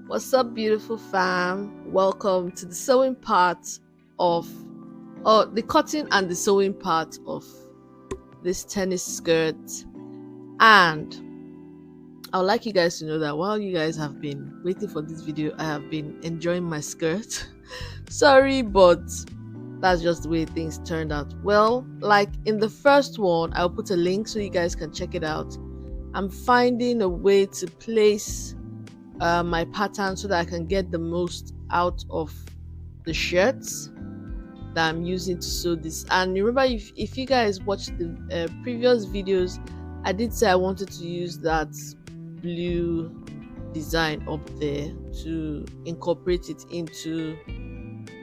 What's up, beautiful fam? Welcome to the sewing part of, or the cutting and the sewing part of this tennis skirt. And I would like you guys to know that while you guys have been waiting for this video, I have been enjoying my skirt. Sorry, but that's just the way things turned out. Well, like in the first one, I'll put a link so you guys can check it out. I'm finding a way to place my pattern so that I can get the most out of the shirts that I'm using to sew this. And remember, if you guys watched the previous videos, I did say I wanted to use that blue design up there to incorporate it into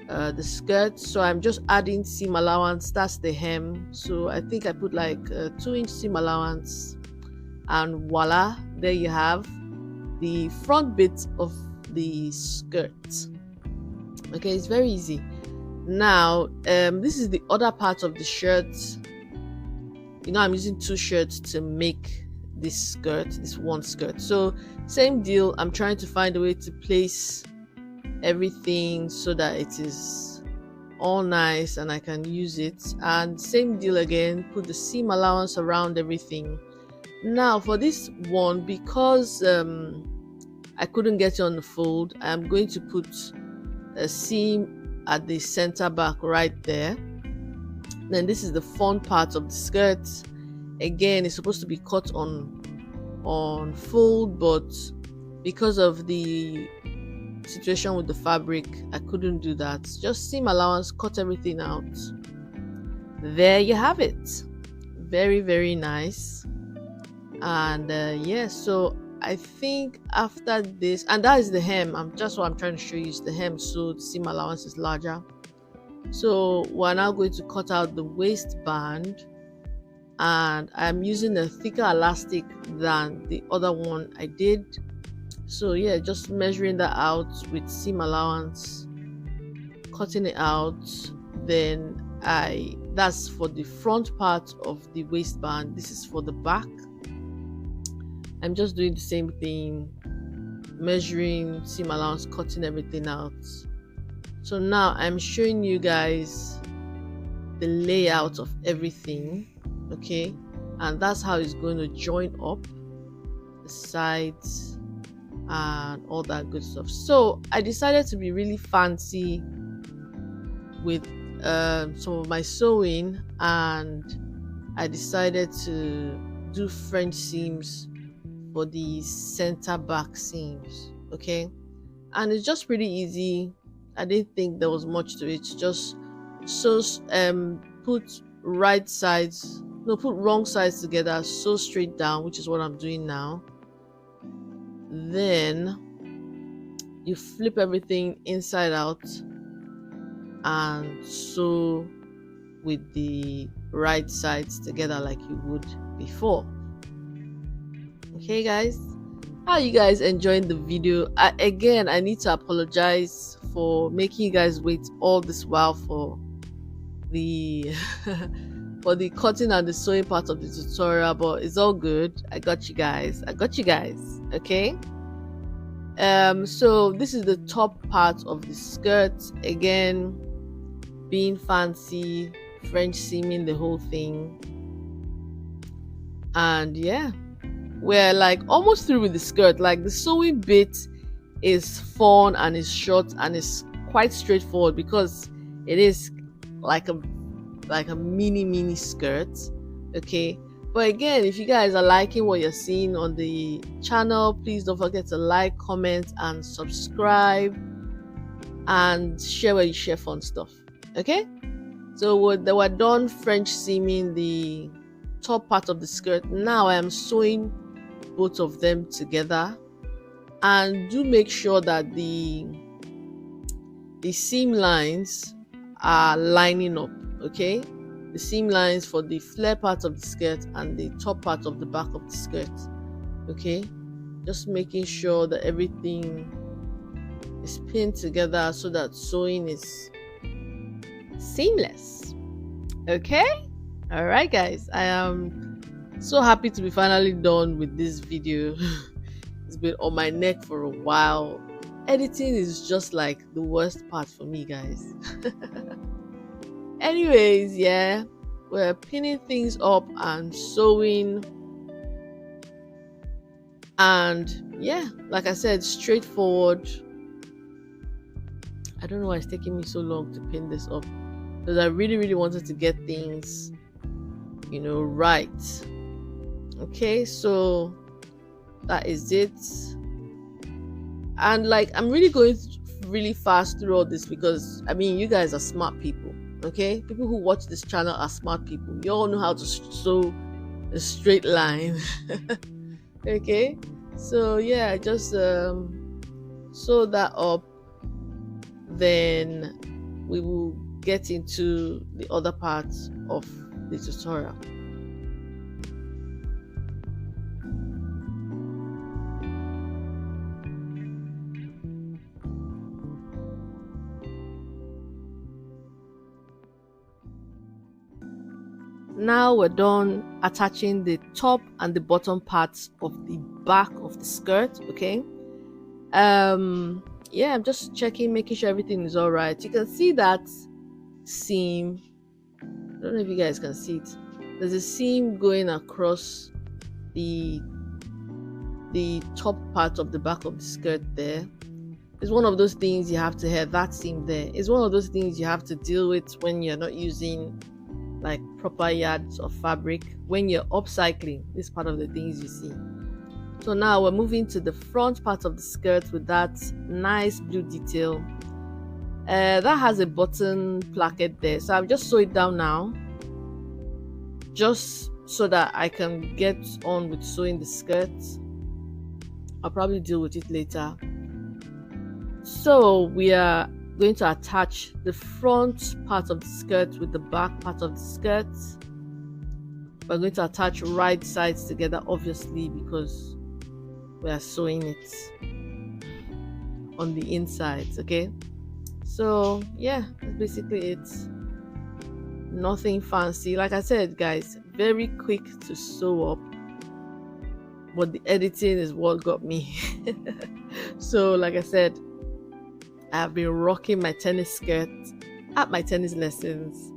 the skirt. So I'm just adding seam allowance. That's the hem, so I think I put like a 2-inch seam allowance, and voila, there you have the front bit of the skirt. Okay, it's very easy. Now this is the other part of the shirt. I'm using 2 shirts to make this skirt, this one skirt. So same deal, I'm trying to find a way to place everything so that it is all nice and I can use it. And same deal again, put the seam allowance around everything. Now for this one, because I couldn't get it on the fold, I'm going to put a seam at the center back right there. Then this is the front part of the skirt. Again, it's supposed to be cut on fold, but because of the situation with the fabric, I couldn't do that. Just seam allowance, cut everything out. There you have it. Very, very nice. And yeah, so I think after this, and that is the hem, just what I'm trying to show you is the hem, so the seam allowance is larger. So we're now going to cut out the waistband, and I'm using a thicker elastic than the other one I did. So yeah, just measuring that out with seam allowance, cutting it out. Then that's for the front part of the waistband. This is for the back. I'm just doing the same thing, measuring seam allowance, cutting everything out. So now I'm showing you guys the layout of everything, okay? And that's how it's going to join up the sides and all that good stuff. So I decided to be really fancy with some of my sewing, and I decided to do French seams for the center back seams, okay? And it's just pretty easy. I didn't think there was much to it. Just put wrong sides together, sew straight down, which is what I'm doing now. Then you flip everything inside out and sew with the right sides together like you would before. Okay guys, how are you guys enjoying the video? Again, I need to apologize for making you guys wait all this while for the for the cutting and the sewing part of the tutorial, but it's all good. I got you guys, okay? So this is the top part of the skirt. Again, being fancy, French seaming the whole thing. And yeah, we're like almost through with the skirt. Like the sewing bit is fun and is short and is quite straightforward because it is like a mini skirt, okay? But again, if you guys are liking what you're seeing on the channel, please don't forget to like, comment, and subscribe, and share where you share fun stuff, okay? So we're done French seaming the top part of the skirt. Now I am sewing both of them together, and do make sure that the seam lines are lining up, okay? The seam lines for the flare part of the skirt and the top part of the back of the skirt, okay? Just making sure that everything is pinned together so that sewing is seamless, okay? All right guys, I am so happy to be finally done with this video. It's been on my neck for a while, editing is just like the worst part for me, guys. Anyways, yeah, we're pinning things up and sewing, and yeah, like I said, straightforward. I don't know why it's taking me so long to pin this up, because I really wanted to get things, right. Okay, so that is it. And like, I'm really going really fast through all this because I mean, you guys are smart people. Okay, people who watch this channel are smart people. You all know how to sew a straight line. Okay, so yeah, just sew that up, then we will get into the other parts of the tutorial. Now we're done attaching the top and the bottom parts of the back of the skirt. Okay, yeah, I'm just checking, making sure everything is all right. You can see that seam. I don't know if you guys can see it. There's a seam going across the top part of the back of the skirt there. It's one of those things you have to have. That seam there is one of those things you have to deal with when you're not using like proper yards of fabric. When you're upcycling, this part of the things you see. So now we're moving to the front part of the skirt with that nice blue detail. That has a button placket there, so I'll just sew it down now, just so that I can get on with sewing the skirt. I'll probably deal with it later. So we are going to attach the front part of the skirt with the back part of the skirt. We're going to attach right sides together, obviously, because we are sewing it on the insides. Okay, so yeah, that's basically it. Nothing fancy. Like I said, guys, very quick to sew up, but the editing is what got me. So like I said, I've been rocking my tennis skirt at my tennis lessons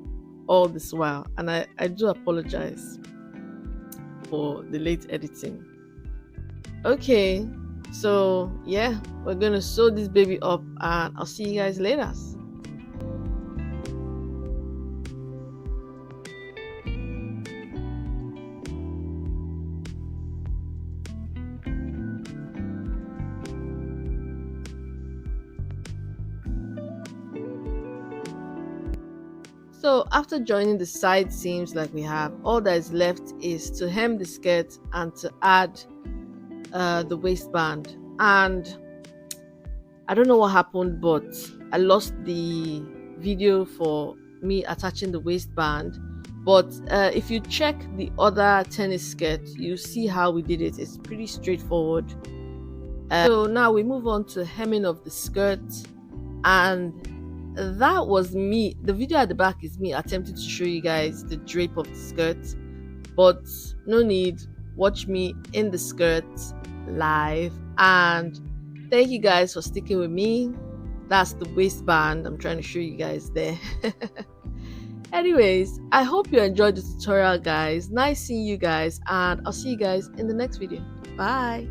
all this while, and I do apologize for the late editing. Okay, so yeah, we're gonna sew this baby up, and I'll see you guys later. So after joining the side seams like we have, all that is left is to hem the skirt and to add the waistband. And I don't know what happened, but I lost the video for me attaching the waistband. But if you check the other tennis skirt, you see how we did it. It's pretty straightforward. So now we move on to hemming of the skirt, and that was me. The video at the back is me attempting to show you guys the drape of the skirt, but no need. Watch me in the skirt live. And thank you guys for sticking with me. That's the waistband I'm trying to show you guys there. Anyways, I hope you enjoyed the tutorial, guys. Nice seeing you guys, and I'll see you guys in the next video. Bye.